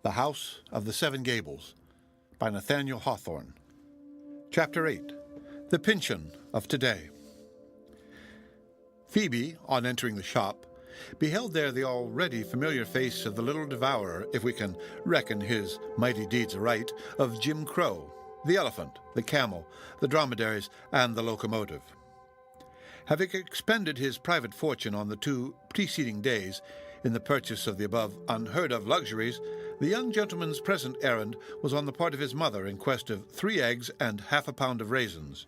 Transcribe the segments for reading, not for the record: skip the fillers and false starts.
The House of the Seven Gables by Nathaniel Hawthorne. Chapter 8. The PYNCHEON of Today. Phoebe, on entering the shop, beheld there the already familiar face of the little devourer, if we can reckon his mighty deeds aright, of Jim Crow, the elephant, the camel, the dromedaries, and the locomotive. Having expended his private fortune on the 2 preceding days in the purchase of the above unheard-of luxuries, the young gentleman's present errand was on the part of his mother in quest of 3 eggs and half a pound of raisins.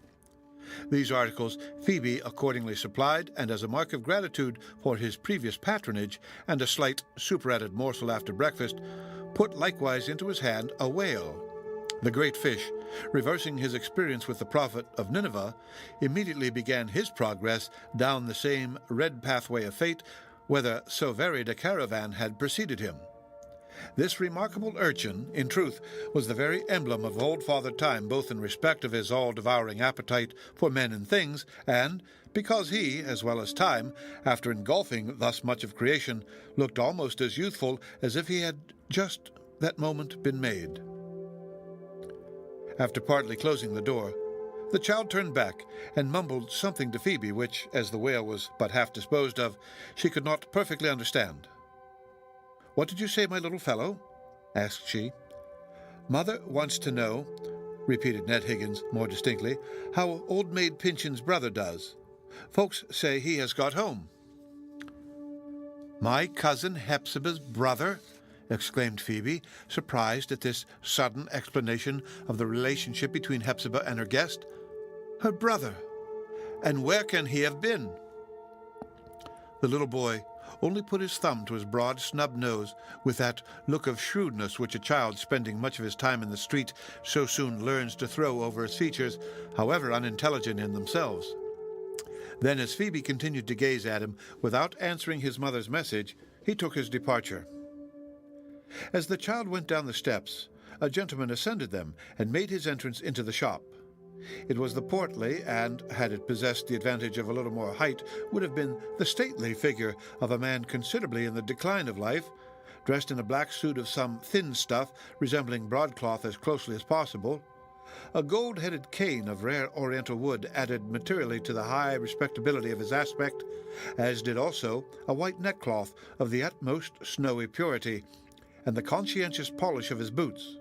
These articles Phoebe accordingly supplied, and as a mark of gratitude for his previous patronage and a slight superadded morsel after breakfast, put likewise into his hand a whale. The great fish, reversing his experience with the prophet of Nineveh, immediately began his progress down the same red pathway of fate, whither so varied a caravan had preceded him. This remarkable urchin, in truth, was the very emblem of old Father Time, both in respect of his all-devouring appetite for men and things, and because he, as well as Time, after engulfing thus much of creation, looked almost as youthful as if he had just that moment been made. After partly closing the door, the child turned back and mumbled something to Phoebe, which, as the whale was but half disposed of, she could not perfectly understand. "What did you say, my little fellow?" asked she. "Mother wants to know," repeated Ned Higgins more distinctly, "how old maid Pyncheon's brother does. Folks say he has got home." "My cousin Hepzibah's brother?" exclaimed Phoebe, surprised at this sudden explanation of the relationship between Hepzibah and her guest. "Her brother! And where can he have been?" The little boy only put his thumb to his broad snub nose with that look of shrewdness which a child spending much of his time in the street so soon learns to throw over his features, however unintelligent in themselves. Then, as Phoebe continued to gaze at him without answering his mother's message, he took his departure. As the child went down the steps, a gentleman ascended them and made his entrance into the shop. It was the portly, and, had it possessed the advantage of a little more height, would have been the stately figure of a man considerably in the decline of life, dressed in a black suit of some thin stuff resembling broadcloth as closely as possible. A gold-headed cane of rare oriental wood added materially to the high respectability of his aspect, as did also a white neckcloth of the utmost snowy purity, and the conscientious polish of his boots.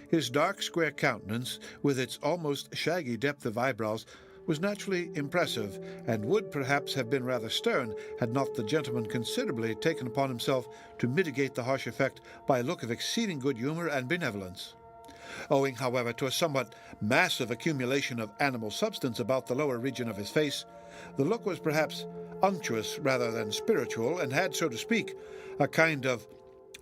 His dark, square countenance, with its almost shaggy depth of eyebrows, was naturally impressive, and would perhaps have been rather stern had not the gentleman considerably taken upon himself to mitigate the harsh effect by a look of exceeding good humour and benevolence. Owing, however, to a somewhat massive accumulation of animal substance about the lower region of his face, the look was perhaps unctuous rather than spiritual, and had, so to speak, a kind of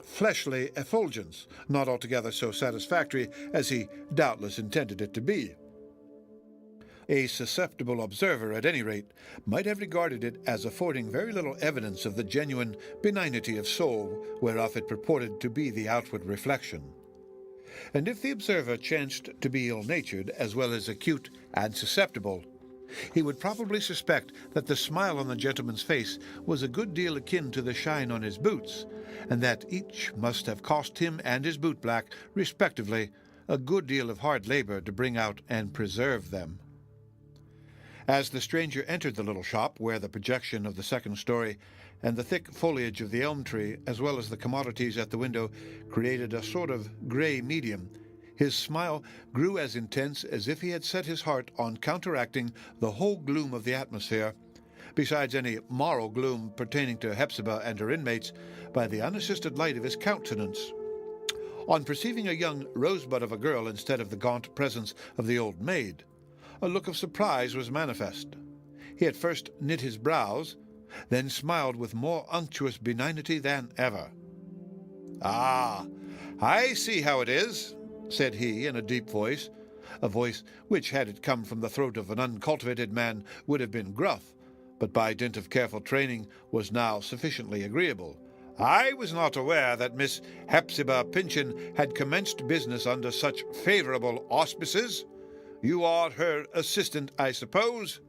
fleshly effulgence, not altogether so satisfactory as he doubtless intended it to be. A susceptible observer, at any rate, might have regarded it as affording very little evidence of the genuine benignity of soul whereof it purported to be the outward reflection. And if the observer chanced to be ill-natured as well as acute and susceptible, he would probably suspect that the smile on the gentleman's face was a good deal akin to the shine on his boots, and that each must have cost him and his bootblack, respectively, a good deal of hard labor to bring out and preserve them. As the stranger entered the little shop, where the projection of the second story and the thick foliage of the elm tree, as well as the commodities at the window, created a sort of grey medium, his smile grew as intense as if he had set his heart on counteracting the whole gloom of the atmosphere, besides any moral gloom pertaining to Hepzibah and her inmates, by the unassisted light of his countenance. On perceiving a young rosebud of a girl instead of the gaunt presence of the old maid, a look of surprise was manifest. He at first knit his brows, then smiled with more unctuous benignity than ever. "Ah, I see how it is," said he in a deep voice, a voice which, had it come from the throat of an uncultivated man, would have been gruff, but by dint of careful training was now sufficiently agreeable. "I was not aware that Miss Hepzibah Pyncheon had commenced business under such favourable auspices. You are her assistant, I suppose?"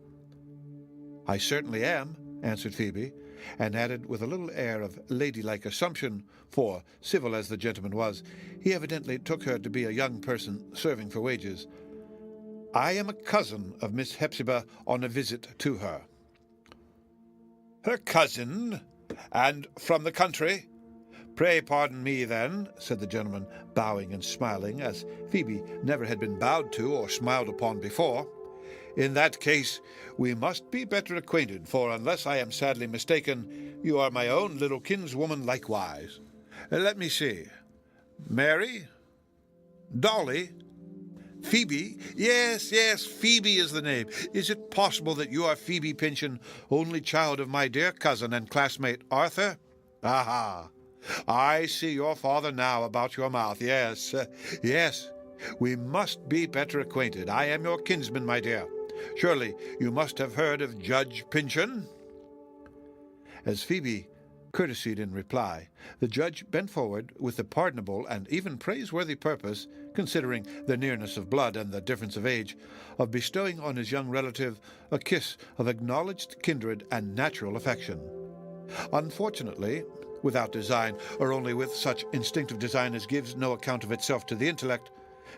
"I certainly am," answered Phoebe, and added with a little air of ladylike assumption, for, civil as the gentleman was, he evidently took her to be a young person serving for wages, "I am a cousin of Miss Hepzibah on a visit to her." "Her cousin? And from the country? Pray pardon me, then," said the gentleman, bowing and smiling, as Phoebe never had been bowed to or smiled upon before. "In that case, we must be better acquainted, for unless I am sadly mistaken, you are my own little kinswoman likewise. Let me see. Mary? Dolly? Phoebe? Yes, Phoebe is the name. Is it possible that you are Phoebe Pyncheon, only child of my dear cousin and classmate Arthur? Aha! I see your father now about your mouth. Yes. We must be better acquainted. I am your kinsman, my dear. Surely you must have heard of Judge Pyncheon?" As Phoebe courtesied in reply, the judge bent forward with the pardonable and even praiseworthy purpose, considering the nearness of blood and the difference of age, of bestowing on his young relative a kiss of acknowledged kindred and natural affection. Unfortunately, without design, or only with such instinctive design as gives no account of itself to the intellect,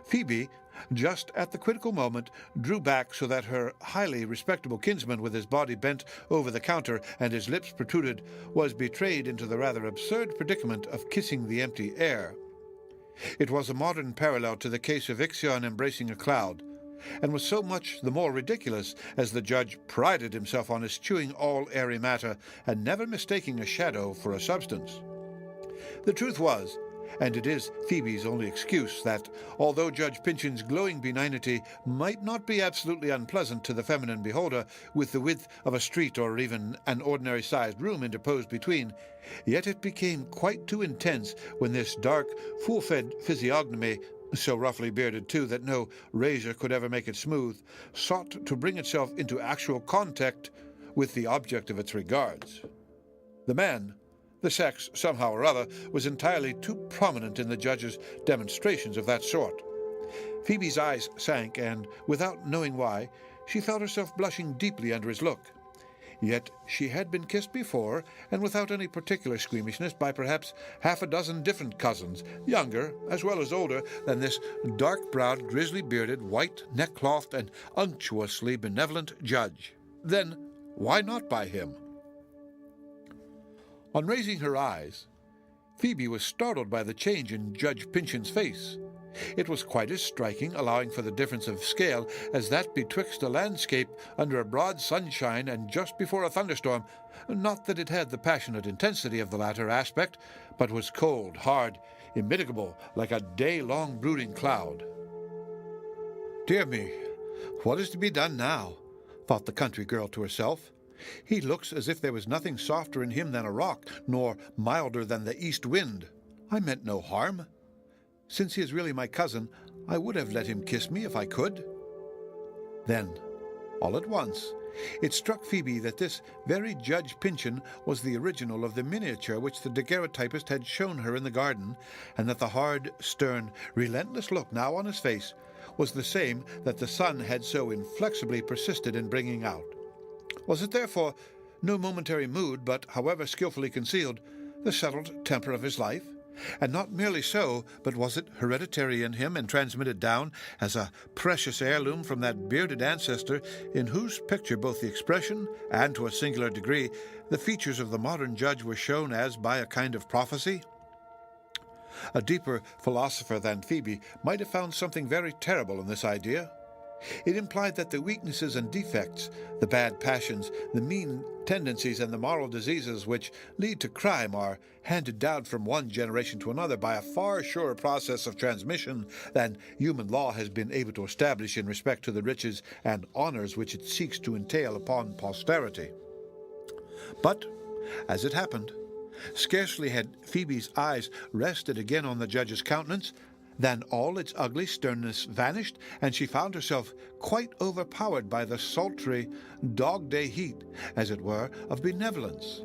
Phoebe, just at the critical moment, drew back so that her highly respectable kinsman, with his body bent over the counter and his lips protruded, was betrayed into the rather absurd predicament of kissing the empty air. It was a modern parallel to the case of Ixion embracing a cloud, and was so much the more ridiculous as the judge prided himself on eschewing all airy matter and never mistaking a shadow for a substance. The truth was, and it is Phoebe's only excuse, that although Judge Pyncheon's glowing benignity might not be absolutely unpleasant to the feminine beholder, with the width of a street or even an ordinary-sized room interposed between, yet it became quite too intense when this dark, full-fed physiognomy, so roughly bearded too that no razor could ever make it smooth, sought to bring itself into actual contact with the object of its regards. The man, the sex, somehow or other, was entirely too prominent in the judge's demonstrations of that sort. Phoebe's eyes sank, and, without knowing why, she felt herself blushing deeply under his look. Yet she had been kissed before, and without any particular squeamishness, by perhaps half a dozen different cousins, younger as well as older than this dark-browed, grizzly-bearded, white neckclothed, and unctuously benevolent judge. Then why not by him? On raising her eyes, Phoebe was startled by the change in Judge Pyncheon's face. It was quite as striking, allowing for the difference of scale, as that betwixt a landscape under a broad sunshine and just before a thunderstorm, not that it had the passionate intensity of the latter aspect, but was cold, hard, immitigable, like a day-long brooding cloud. "Dear me, what is to be done now?" thought the country girl to herself. "He looks as if there was nothing softer in him than a rock, nor milder than the east wind. I meant no harm. Since he is really my cousin, I would have let him kiss me if I could." Then, all at once, it struck Phoebe that this very Judge Pyncheon was the original of the miniature which the daguerreotypist had shown her in the garden, and that the hard, stern, relentless look now on his face was the same that the sun had so inflexibly persisted in bringing out. Was it, therefore, no momentary mood, but, however skilfully concealed, the settled temper of his life? And not merely so, but was it hereditary in him and transmitted down as a precious heirloom from that bearded ancestor in whose picture both the expression and, to a singular degree, the features of the modern judge were shown as by a kind of prophecy? A deeper philosopher than Phoebe might have found something very terrible in this idea. It implied that the weaknesses and defects, the bad passions, the mean tendencies, and the moral diseases which lead to crime are handed down from one generation to another by a far surer process of transmission than human law has been able to establish in respect to the riches and honors which it seeks to entail upon posterity. But, as it happened, scarcely had Phoebe's eyes rested again on the judge's countenance than all its ugly sternness vanished, and she found herself quite overpowered by the sultry, dog-day heat, as it were, of benevolence,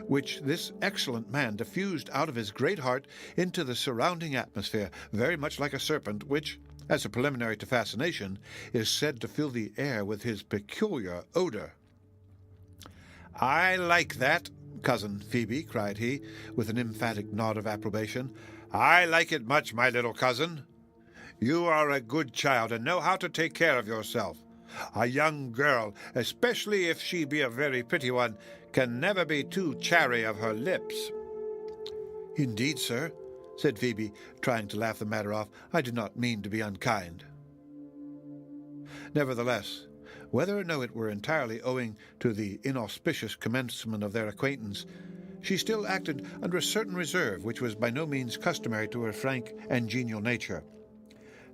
which this excellent man diffused out of his great heart into the surrounding atmosphere, very much like a serpent, which, as a preliminary to fascination, is said to fill the air with his peculiar odor. "I like that," Cousin Phoebe," cried he, with an emphatic nod of approbation. "I like it much, my little cousin. You are a good child, and know how to take care of yourself. A young girl, especially if she be a very pretty one, can never be too chary of her lips." "Indeed, sir," said Phoebe, trying to laugh the matter off, "I did not mean to be unkind." Nevertheless, whether or no it were entirely owing to the inauspicious commencement of their acquaintance, she still acted under a certain reserve which was by no means customary to her frank and genial nature.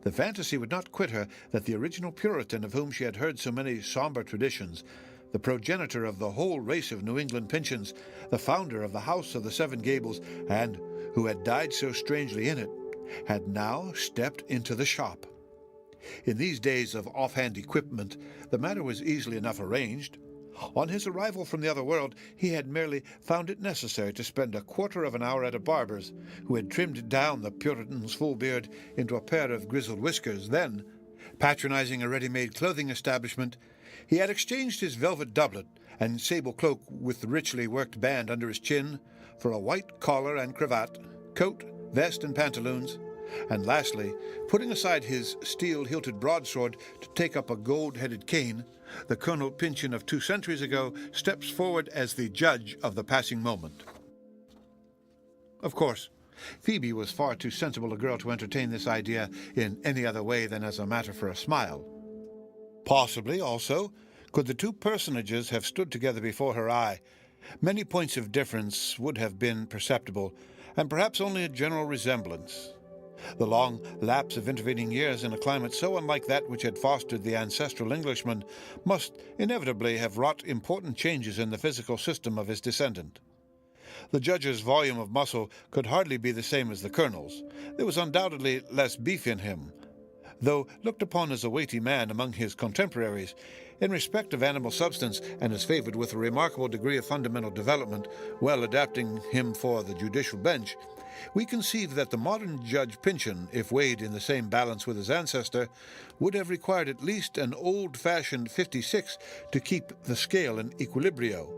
The fantasy would not quit her that the original Puritan of whom she had heard so many sombre traditions, the progenitor of the whole race of New England Pyncheons, the founder of the house of the Seven Gables, and who had died so strangely in it, had now stepped into the shop. In these days of offhand equipment, the matter was easily enough arranged. On his arrival from the other world, he had merely found it necessary to spend a quarter of an hour at a barber's, who had trimmed down the Puritan's full beard into a pair of grizzled whiskers. Then, patronizing a ready-made clothing establishment, he had exchanged his velvet doublet and sable cloak with the richly worked band under his chin for a white collar and cravat, coat, vest, and pantaloons, and lastly, putting aside his steel-hilted broadsword to take up a gold-headed cane, the Colonel Pyncheon of 2 centuries ago steps forward as the judge of the passing moment. Of course, Phoebe was far too sensible a girl to entertain this idea in any other way than as a matter for a smile. Possibly, also, could the two personages have stood together before her eye, many points of difference would have been perceptible, and perhaps only a general resemblance. The long lapse of intervening years in a climate so unlike that which had fostered the ancestral Englishman must inevitably have wrought important changes in the physical system of his descendant. The judge's volume of muscle could hardly be the same as the colonel's. There was undoubtedly less beef in him. Though looked upon as a weighty man among his contemporaries, in respect of animal substance, and as favored with a remarkable degree of fundamental development, well adapting him for the judicial bench, we conceive that the modern Judge Pyncheon, if weighed in the same balance with his ancestor, would have required at least an old-fashioned 56 to keep the scale in equilibrio.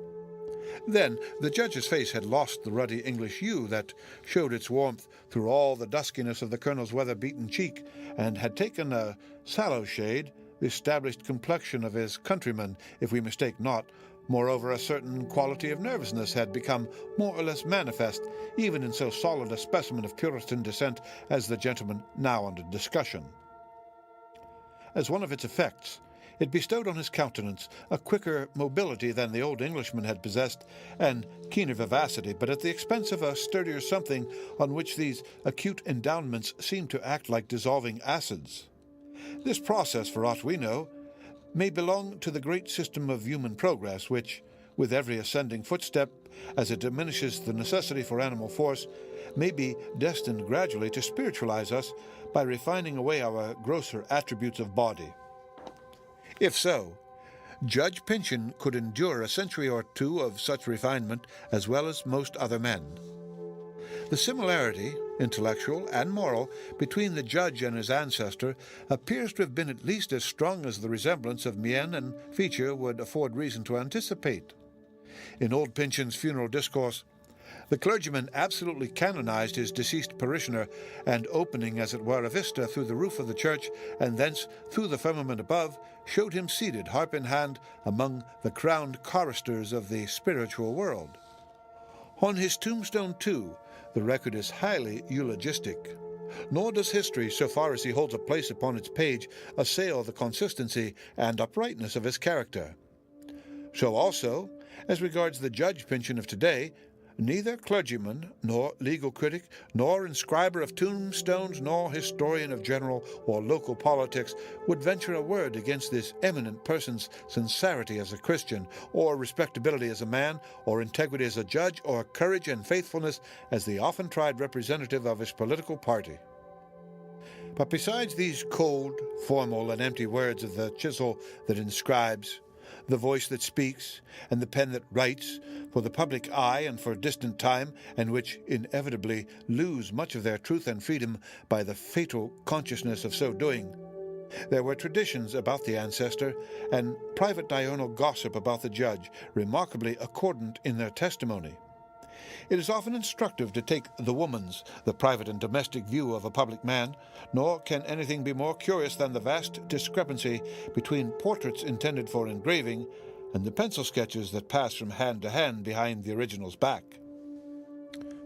Then the judge's face had lost the ruddy English hue that showed its warmth through all the duskiness of the colonel's weather-beaten cheek, and had taken a sallow shade, the established complexion of his countrymen, if we mistake not. Moreover, a certain quality of nervousness had become more or less manifest, even in so solid a specimen of Puritan descent as the gentleman now under discussion. As one of its effects, it bestowed on his countenance a quicker mobility than the old Englishman had possessed, and keener vivacity, but at the expense of a sturdier something on which these acute endowments seemed to act like dissolving acids. This process, for aught we know, may belong to the great system of human progress, which, with every ascending footstep, as it diminishes the necessity for animal force, may be destined gradually to spiritualize us by refining away our grosser attributes of body. If so, Judge Pyncheon could endure a century or two of such refinement as well as most other men. The similarity, intellectual and moral, between the judge and his ancestor appears to have been at least as strong as the resemblance of mien and feature would afford reason to anticipate. In old Pyncheon's funeral discourse, the clergyman absolutely canonized his deceased parishioner, and opening, as it were, a vista through the roof of the church, and thence through the firmament above, showed him seated, harp in hand, among the crowned choristers of the spiritual world. On his tombstone, too, the record is highly eulogistic. Nor does history, so far as he holds a place upon its page, assail the consistency and uprightness of his character. So also, as regards the Judge Pyncheon of today, neither clergyman, nor legal critic, nor inscriber of tombstones, nor historian of general or local politics would venture a word against this eminent person's sincerity as a Christian, or respectability as a man, or integrity as a judge, or courage and faithfulness as the often-tried representative of his political party. But besides these cold, formal, and empty words of the chisel that inscribes, the voice that speaks, and the pen that writes, for the public eye and for distant time, and which inevitably lose much of their truth and freedom by the fatal consciousness of so doing, There were traditions about the ancestor and private diurnal gossip about the judge, remarkably accordant in their testimony. It is often instructive to take the woman's, the private and domestic view of a public man, nor can anything be more curious than the vast discrepancy between portraits intended for engraving and the pencil sketches that pass from hand to hand behind the original's back.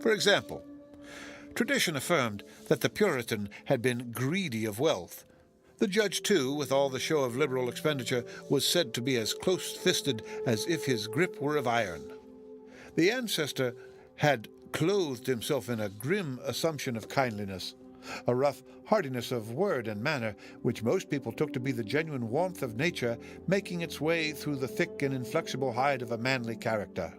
For example, tradition affirmed that the Puritan had been greedy of wealth. The judge, too, with all the show of liberal expenditure, was said to be as close-fisted as if his grip were of iron. The ancestor had clothed himself in a grim assumption of kindliness, a rough heartiness of word and manner which most people took to be the genuine warmth of nature making its way through the thick and inflexible hide of a manly character.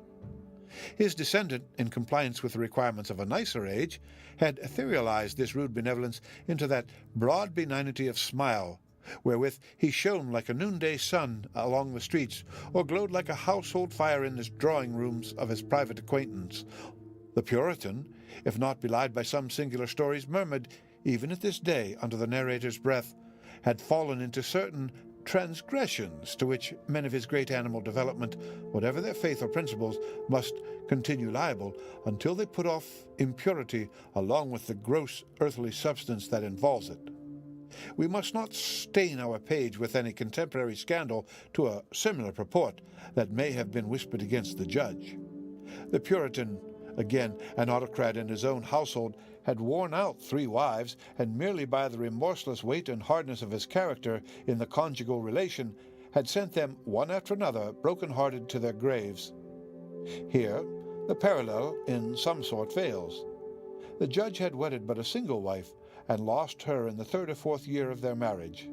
His descendant, in compliance with the requirements of a nicer age, had etherealized this rude benevolence into that broad benignity of smile, wherewith he shone like a noonday sun along the streets, or glowed like a household fire in the drawing-rooms of his private acquaintance. The Puritan, if not belied by some singular stories, murmured, even at this day, under the narrator's breath, had fallen into certain transgressions to which men of his great animal development, whatever their faith or principles, must continue liable until they put off impurity along with the gross earthly substance that involves it. We must not stain our page with any contemporary scandal to a similar purport that may have been whispered against the judge. The Puritan, again an autocrat in his own household, had worn out 3 wives, and merely by the remorseless weight and hardness of his character in the conjugal relation had sent them one after another broken-hearted to their graves. Here the parallel in some sort fails. The judge had wedded but a single wife, and lost her in the 3rd or 4th year of their marriage.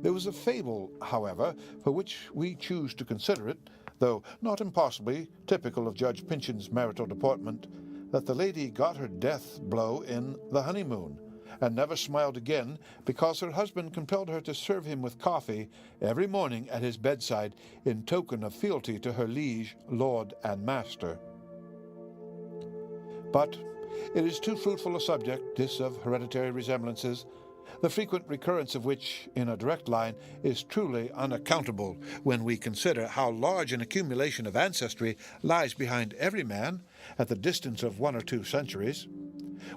There was a fable, however, for which we choose to consider it, though not impossibly typical of Judge Pyncheon's marital deportment, that the lady got her death blow in the honeymoon, and never smiled again because her husband compelled her to serve him with coffee every morning at his bedside in token of fealty to her liege, lord, and master. But it is too fruitful a subject, this of hereditary resemblances, the frequent recurrence of which in a direct line is truly unaccountable when we consider how large an accumulation of ancestry lies behind every man at the distance of 1 or 2 centuries.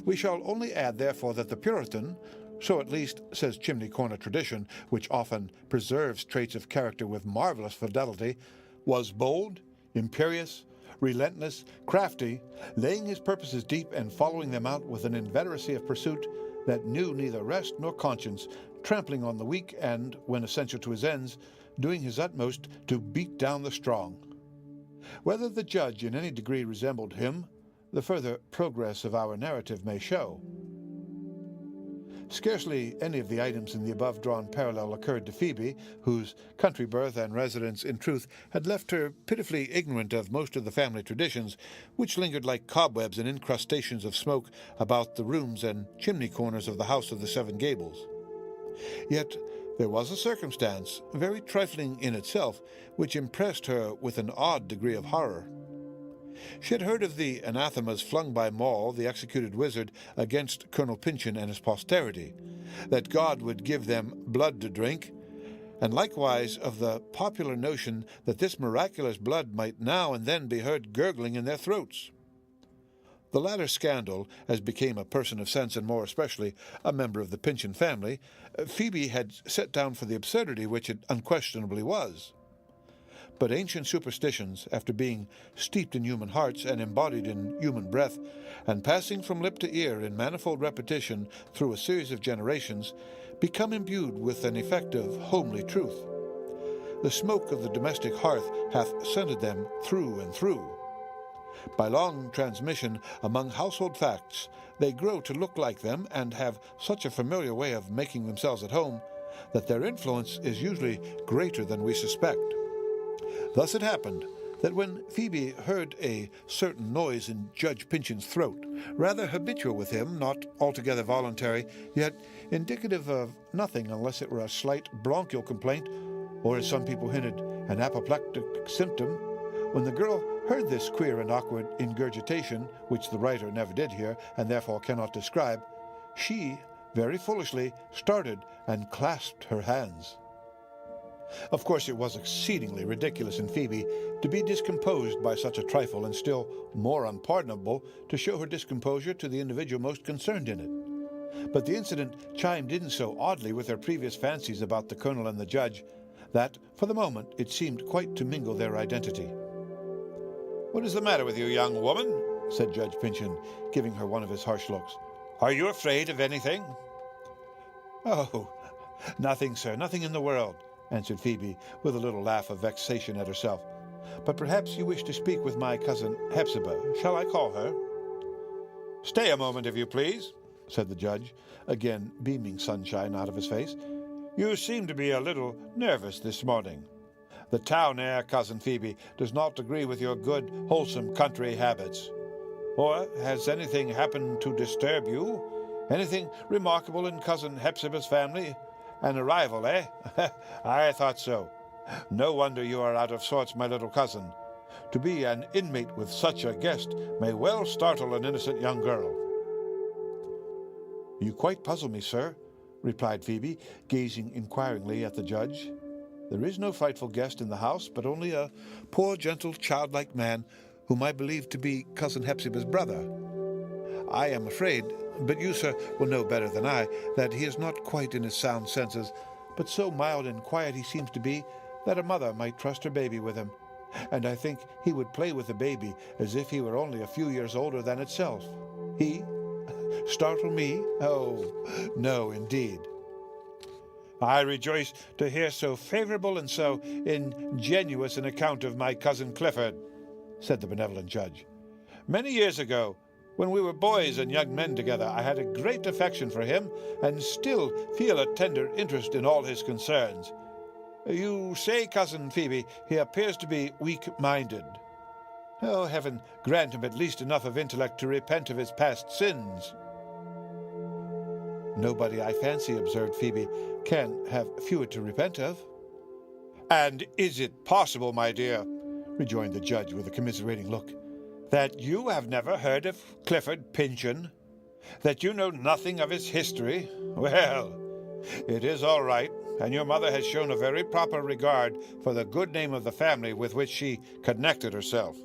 We shall only add, therefore, that the Puritan, so at least says chimney-corner tradition, which often preserves traits of character with marvelous fidelity, was bold, imperious, relentless, crafty, laying his purposes deep and following them out with an inveteracy of pursuit that knew neither rest nor conscience, trampling on the weak and, when essential to his ends, doing his utmost to beat down the strong. Whether the judge in any degree resembled him, the further progress of our narrative may show. Scarcely any of the items in the above-drawn parallel occurred to Phoebe, whose country birth and residence, in truth, had left her pitifully ignorant of most of the family traditions, which lingered like cobwebs and incrustations of smoke about the rooms and chimney-corners of the house of the Seven Gables. Yet there was a circumstance, very trifling in itself, which impressed her with an odd degree of horror. She had heard of the anathemas flung by Maul, the executed wizard, against Colonel Pyncheon and his posterity, that God would give them blood to drink, and likewise of the popular notion that this miraculous blood might now and then be heard gurgling in their throats. The latter scandal, as became a person of sense and more especially a member of the Pyncheon family, Phoebe had set down for the absurdity which it unquestionably was. But ancient superstitions, after being steeped in human hearts and embodied in human breath, and passing from lip to ear in manifold repetition through a series of generations, become imbued with an effect of homely truth. The smoke of the domestic hearth hath scented them through and through. By long transmission among household facts, they grow to look like them and have such a familiar way of making themselves at home that their influence is usually greater than we suspect. Thus it happened that when Phoebe heard a certain noise in Judge Pyncheon's throat, rather habitual with him, not altogether voluntary, yet indicative of nothing unless it were a slight bronchial complaint, or, as some people hinted, an apoplectic symptom, when the girl heard this queer and awkward ingurgitation, which the writer never did hear, and therefore cannot describe, she, very foolishly started and clasped her hands. Of course, it was exceedingly ridiculous in Phoebe to be discomposed by such a trifle, and still more unpardonable to show her discomposure to the individual most concerned in it. But the incident chimed in so oddly with her previous fancies about the colonel and the judge that, for the moment, it seemed quite to mingle their identity. "What is the matter with you, young woman?" said Judge Pyncheon, giving her one of his harsh looks. "Are you afraid of anything?" "Oh, nothing, sir, nothing in the world," answered Phoebe, with a little laugh of vexation at herself. "But perhaps you wish to speak with my cousin Hepzibah. Shall I call her?" "Stay a moment, if you please," said the judge, again beaming sunshine out of his face. "You seem to be a little nervous this morning. The town air, Cousin Phoebe, does not agree with your good, wholesome country habits. Or has anything happened to disturb you? Anything remarkable in Cousin Hepzibah's family? An arrival, eh? I thought so. No wonder you are out of sorts, my little cousin. To be an inmate with such a guest may well startle an innocent young girl." "You quite puzzle me, sir," replied Phoebe, gazing inquiringly at the judge. "There is no frightful guest in the house, but only a poor, gentle, childlike man whom I believe to be Cousin Hepzibah's brother. I am afraid, but you, sir, will know better than I, that he is not quite in his sound senses, but so mild and quiet he seems to be that a mother might trust her baby with him, and I think he would play with the baby as if he were only a few years older than itself. He? Startle me? Oh, no, indeed." "I rejoice to hear so favorable and so ingenuous an account of my cousin Clifford," said the benevolent judge. "Many years ago, when we were boys and young men together, I had a great affection for him, and still feel a tender interest in all his concerns. You say, Cousin Phoebe, he appears to be weak-minded. Oh, heaven grant him at least enough of intellect to repent of his past sins." "Nobody, I fancy," observed Phoebe, "can have fewer to repent of." "And is it possible, my dear," rejoined the judge with a commiserating look, "that you have never heard of Clifford Pyncheon? That you know nothing of his history? Well, it is all right, and your mother has shown a very proper regard for the good name of the family with which she connected herself.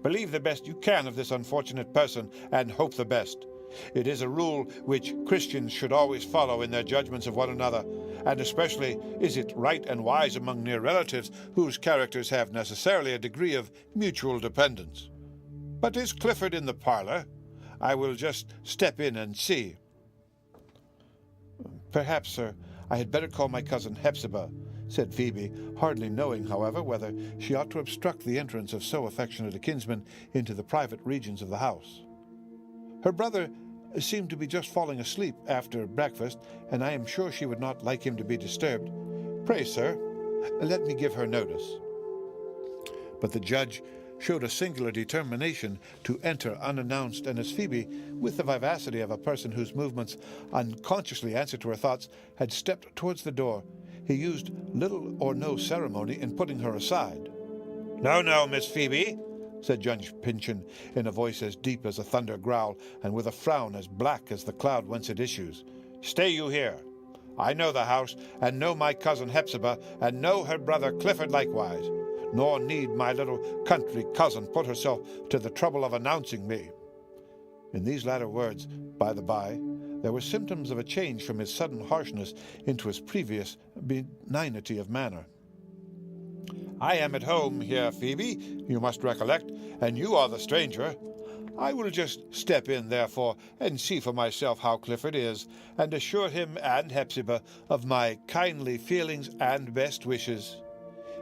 Believe the best you can of this unfortunate person, and hope the best. It is a rule which Christians should always follow in their judgments of one another, and especially is it right and wise among near relatives whose characters have necessarily a degree of mutual dependence. But is Clifford in the parlor? I will just step in and see." "Perhaps, sir, I had better call my cousin Hepzibah," said Phoebe, hardly knowing, however, whether she ought to obstruct the entrance of so affectionate a kinsman into the private regions of the house. Her brother seemed to be just falling asleep after breakfast, and I am sure she would not like him to be disturbed. Pray, sir, let me give her notice." But the judge showed a singular determination to enter unannounced, and as Phoebe, with the vivacity of a person whose movements unconsciously answered to her thoughts, had stepped towards the door, he used little or no ceremony in putting her aside. "No, no, Miss Phoebe," said Judge Pyncheon, in a voice as deep as a thunder growl, and with a frown as black as the cloud whence it issues. "Stay you here. I know the house, and know my cousin Hepzibah, and know her brother Clifford likewise, nor need my little country cousin put herself to the trouble of announcing me." In these latter words, by the by, there were symptoms of a change from his sudden harshness into his previous benignity of manner. "I am at home here, Phoebe, you must recollect, and you are the stranger. I will just step in, therefore, and see for myself how Clifford is, and assure him and Hepzibah of my kindly feelings and best wishes.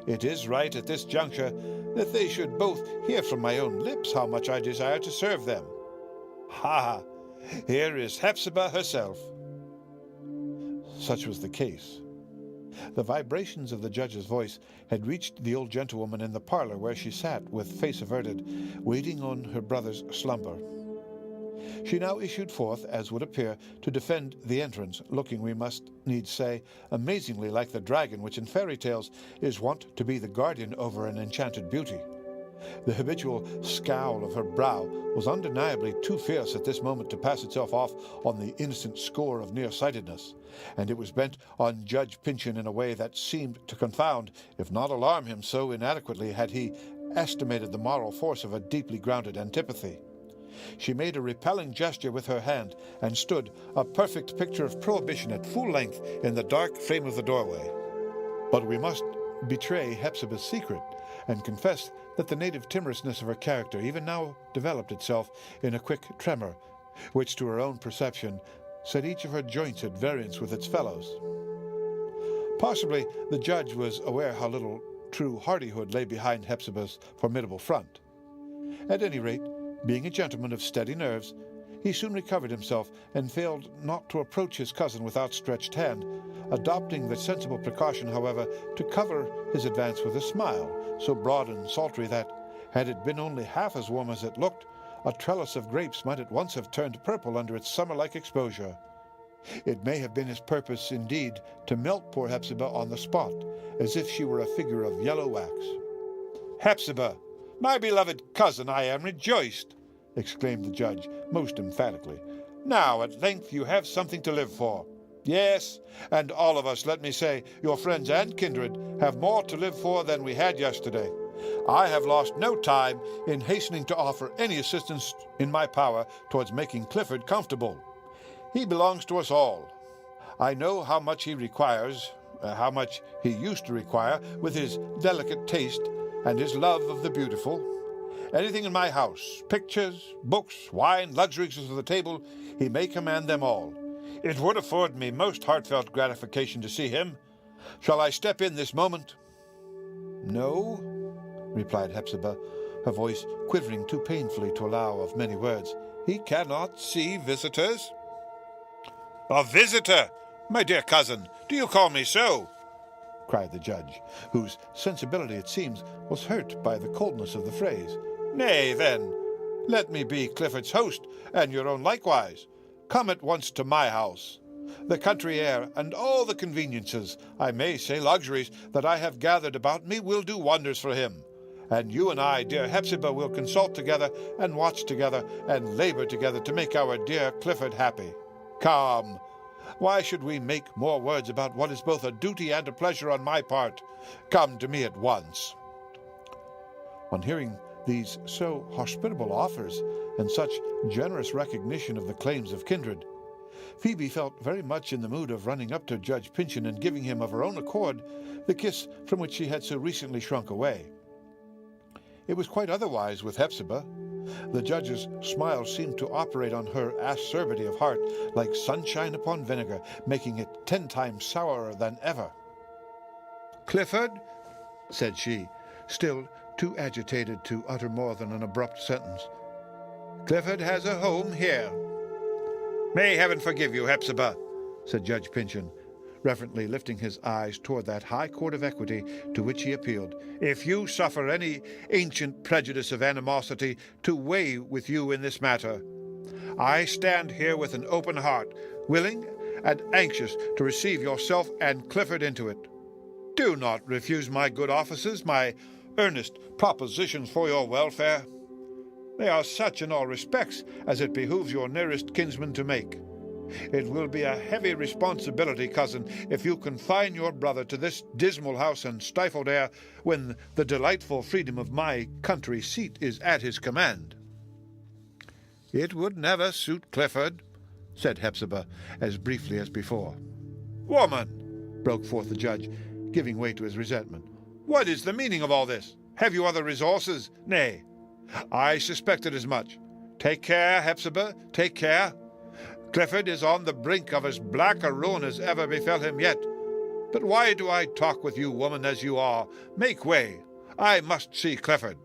It is right at this juncture that they should both hear from my own lips how much I desire to serve them. Ha! Here is Hepzibah herself." Such was the case. The vibrations of the judge's voice had reached the old gentlewoman in the parlor where she sat, with face averted, waiting on her brother's slumber. She now issued forth, as would appear, to defend the entrance, looking, we must needs say, amazingly like the dragon which in fairy tales is wont to be the guardian over an enchanted beauty. The habitual scowl of her brow was undeniably too fierce at this moment to pass itself off on the innocent score of nearsightedness, and it was bent on Judge Pyncheon in a way that seemed to confound, if not alarm him, so inadequately had he estimated the moral force of a deeply grounded antipathy. She made a repelling gesture with her hand, and stood, a perfect picture of prohibition at full length, in the dark frame of the doorway. But we must betray Hepzibah's secret, and confess that the native timorousness of her character even now developed itself in a quick tremor, which to her own perception set each of her joints at variance with its fellows. Possibly the judge was aware how little true hardihood lay behind Hepzibah's formidable front. At any rate, being a gentleman of steady nerves, he soon recovered himself, and failed not to approach his cousin with outstretched hand, adopting the sensible precaution, however, to cover his advance with a smile, so broad and sultry that, had it been only half as warm as it looked, a trellis of grapes might at once have turned purple under its summer-like exposure. It may have been his purpose, indeed, to melt poor Hepzibah on the spot, as if she were a figure of yellow wax. "Hepzibah, my beloved cousin, I am rejoiced," exclaimed the judge, most emphatically. "Now, at length, you have something to live for. Yes, and all of us, let me say, your friends and kindred, have more to live for than we had yesterday. I have lost no time in hastening to offer any assistance in my power towards making Clifford comfortable. He belongs to us all. I know how much he requires, how much he used to require, with his delicate taste and his love of the beautiful. Anything in my house, pictures, books, wine, luxuries of the table, he may command them all. It would afford me most heartfelt gratification to see him. Shall I step in this moment?" "No," replied Hepzibah, her voice quivering too painfully to allow of many words. "He cannot see visitors." "A visitor? My dear cousin, do you call me so?" cried the judge, whose sensibility, it seems, was hurt by the coldness of the phrase. "Nay, then, let me be Clifford's host, and your own likewise. Come at once to my house. The country air, and all the conveniences, I may say luxuries, that I have gathered about me will do wonders for him. And you and I, dear Hepzibah, will consult together, and watch together, and labor together to make our dear Clifford happy. Come, why should we make more words about what is both a duty and a pleasure on my part? Come to me at once." On hearing these so hospitable offers, and such generous recognition of the claims of kindred, Phoebe felt very much in the mood of running up to Judge Pyncheon and giving him of her own accord the kiss from which she had so recently shrunk away. It was quite otherwise with Hepzibah. The judge's smile seemed to operate on her acerbity of heart like sunshine upon vinegar, making it 10 times sourer than ever. "Clifford," said she, still too agitated to utter more than an abrupt sentence, "Clifford has a home here." "May heaven forgive you, Hepzibah," said Judge Pyncheon, reverently lifting his eyes toward that high court of equity to which he appealed, "if you suffer any ancient prejudice of animosity to weigh with you in this matter. I stand here with an open heart, willing and anxious to receive yourself and Clifford into it. Do not refuse my good offices, my earnest propositions for your welfare. They are such in all respects as it behooves your nearest kinsman to make. It will be a heavy responsibility, cousin, if you confine your brother to this dismal house and stifled air, when the delightful freedom of my country seat is at his command." "It would never suit Clifford," said Hepzibah, as briefly as before. "Woman," broke forth the judge, giving way to his resentment, "what is the meaning of all this? Have you other resources? Nay, I suspected as much. Take care, Hepzibah, take care. Clifford is on the brink of as black a ruin as ever befell him yet. But why do I talk with you, woman as you are? Make way. I must see Clifford."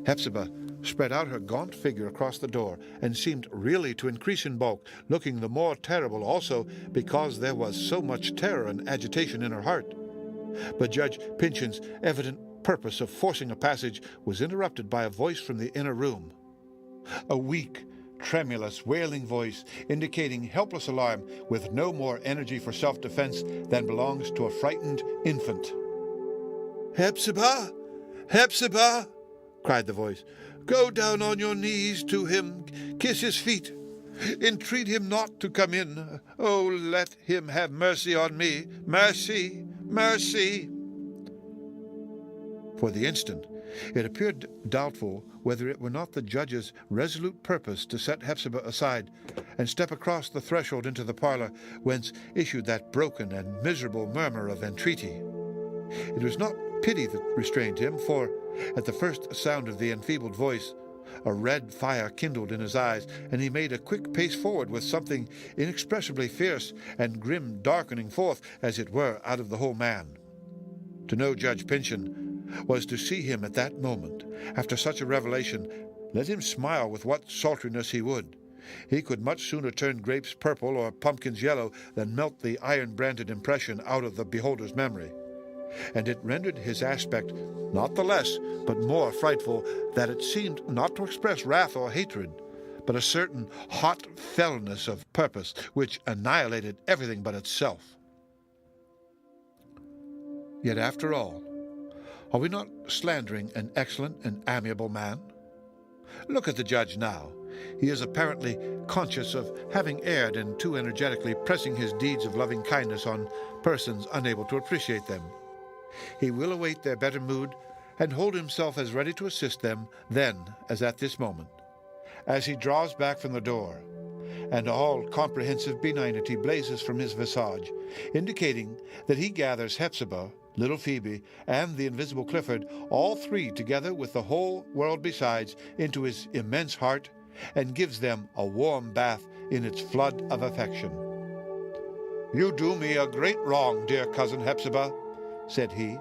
Hepzibah spread out her gaunt figure across the door, and seemed really to increase in bulk, looking the more terrible also because there was so much terror and agitation in her heart. But Judge Pyncheon's evident purpose of forcing a passage was interrupted by a voice from the inner room. A weak, tremulous, wailing voice, indicating helpless alarm, with no more energy for self-defense than belongs to a frightened infant. "Hepzibah! "Hepzibah," cried the voice, "go down on your knees to him, kiss his feet. Entreat him not to come in. Oh, let him have mercy on me. Mercy, mercy." For the instant, it appeared doubtful whether it were not the judge's resolute purpose to set Hepzibah aside and step across the threshold into the parlor, whence issued that broken and miserable murmur of entreaty. It was not pity that restrained him, for, at the first sound of the enfeebled voice, a red fire kindled in his eyes, and he made a quick pace forward with something inexpressibly fierce and grim darkening forth, as it were, out of the whole man. To know Judge Pyncheon was to see him at that moment, after such a revelation, let him smile with what sultriness he would. He could much sooner turn grapes purple or pumpkins yellow than melt the iron-branded impression out of the beholder's memory. And it rendered his aspect not the less, but more frightful, that it seemed not to express wrath or hatred, but a certain hot fellness of purpose which annihilated everything but itself. Yet after all, are we not slandering an excellent and amiable man? Look at the judge now. He is apparently conscious of having erred in too energetically pressing his deeds of loving kindness on persons unable to appreciate them. He will await their better mood and hold himself as ready to assist them then as at this moment. As he draws back from the door, and all-comprehensive benignity blazes from his visage, indicating that he gathers Hepzibah, little Phoebe, and the invisible Clifford, all three together with the whole world besides, into his immense heart, and gives them a warm bath in its flood of affection. "You do me a great wrong, dear cousin Hepzibah," said he,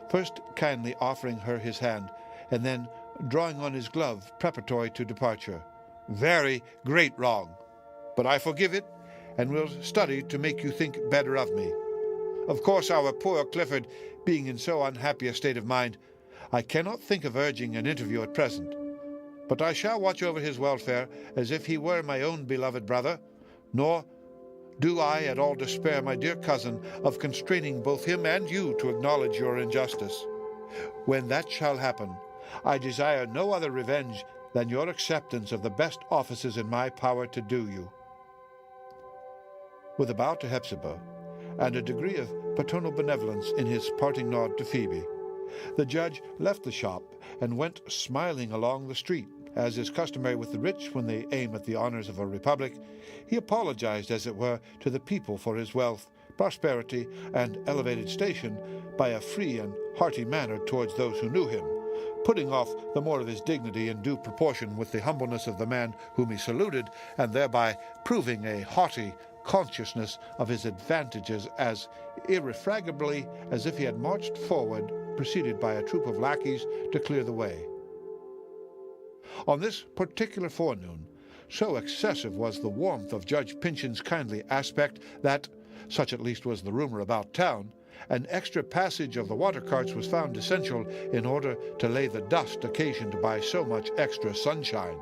first kindly offering her his hand, and then drawing on his glove preparatory to departure. "Very great wrong, but I forgive it, and will study to make you think better of me. Of course, our poor Clifford being in so unhappy a state of mind, I cannot think of urging an interview at present, but I shall watch over his welfare as if he were my own beloved brother, nor do I at all despair, my dear cousin, of constraining both him and you to acknowledge your injustice. When that shall happen, I desire no other revenge than your acceptance of the best offices in my power to do you." With a bow to Hepzibah, and a degree of paternal benevolence in his parting nod to Phoebe, the judge left the shop and went smiling along the street. As is customary with the rich when they aim at the honors of a republic, he apologized, as it were, to the people for his wealth, prosperity, and elevated station by a free and hearty manner towards those who knew him, putting off the more of his dignity in due proportion with the humbleness of the man whom he saluted, and thereby proving a haughty consciousness of his advantages as irrefragably as if he had marched forward, preceded by a troop of lackeys to clear the way. On this particular forenoon, so excessive was the warmth of Judge Pyncheon's kindly aspect that, such at least was the rumor about town, an extra passage of the water carts was found essential in order to lay the dust occasioned by so much extra sunshine.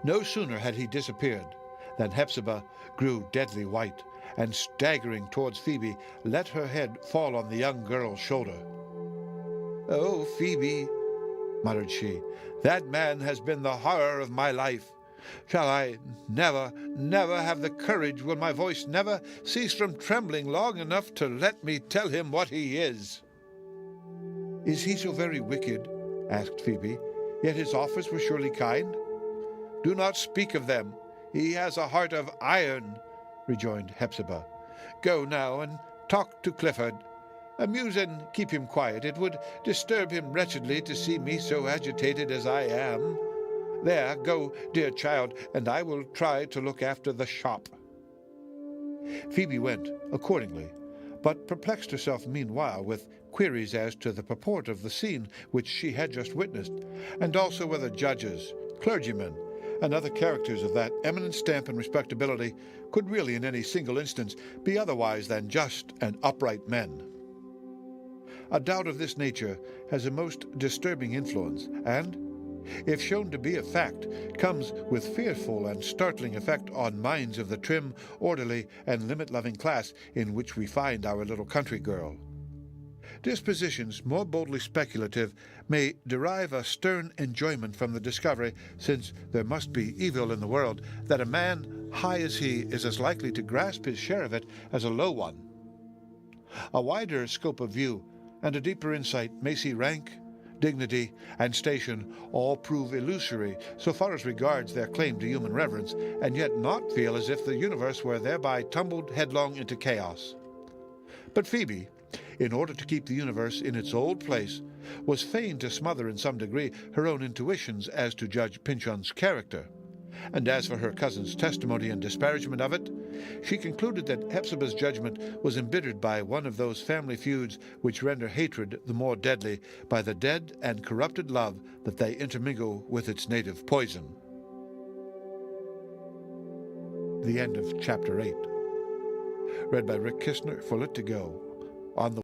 No sooner had he disappeared than Hepzibah grew deadly white, and staggering towards Phoebe, let her head fall on the young girl's shoulder. "Oh, Phoebe," muttered she, "that man has been the horror of my life. Shall I never, never have the courage, will my voice never cease from trembling long enough to let me tell him what he is?" "Is he so very wicked?" asked Phoebe. "Yet his offers were surely kind." "Do not speak of them. He has a heart of iron," rejoined Hepzibah. "Go now and talk to Clifford. Amuse and keep him quiet. It would disturb him wretchedly to see me so agitated as I am. There, go, dear child, and I will try to look after the shop." Phoebe went accordingly, but perplexed herself meanwhile with queries as to the purport of the scene which she had just witnessed, and also whether judges, clergymen, and other characters of that eminent stamp and respectability could really in any single instance be otherwise than just and upright men. A doubt of this nature has a most disturbing influence, and, if shown to be a fact, comes with fearful and startling effect on minds of the trim, orderly, and limit-loving class in which we find our little country girl. Dispositions more boldly speculative may derive a stern enjoyment from the discovery, since there must be evil in the world, that a man high as he is as likely to grasp his share of it as a low one. A wider scope of view and a deeper insight may see rank, dignity, and station all prove illusory so far as regards their claim to human reverence, and yet not feel as if the universe were thereby tumbled headlong into chaos. But Phoebe, in order to keep the universe in its old place, was fain to smother in some degree her own intuitions as to Judge Pyncheon's character. And as for her cousin's testimony and disparagement of it, she concluded that Hepzibah's judgment was embittered by one of those family feuds which render hatred the more deadly by the dead and corrupted love that they intermingle with its native poison. The end of Chapter 8. Read by Rick Kistner for Lit to Go. On the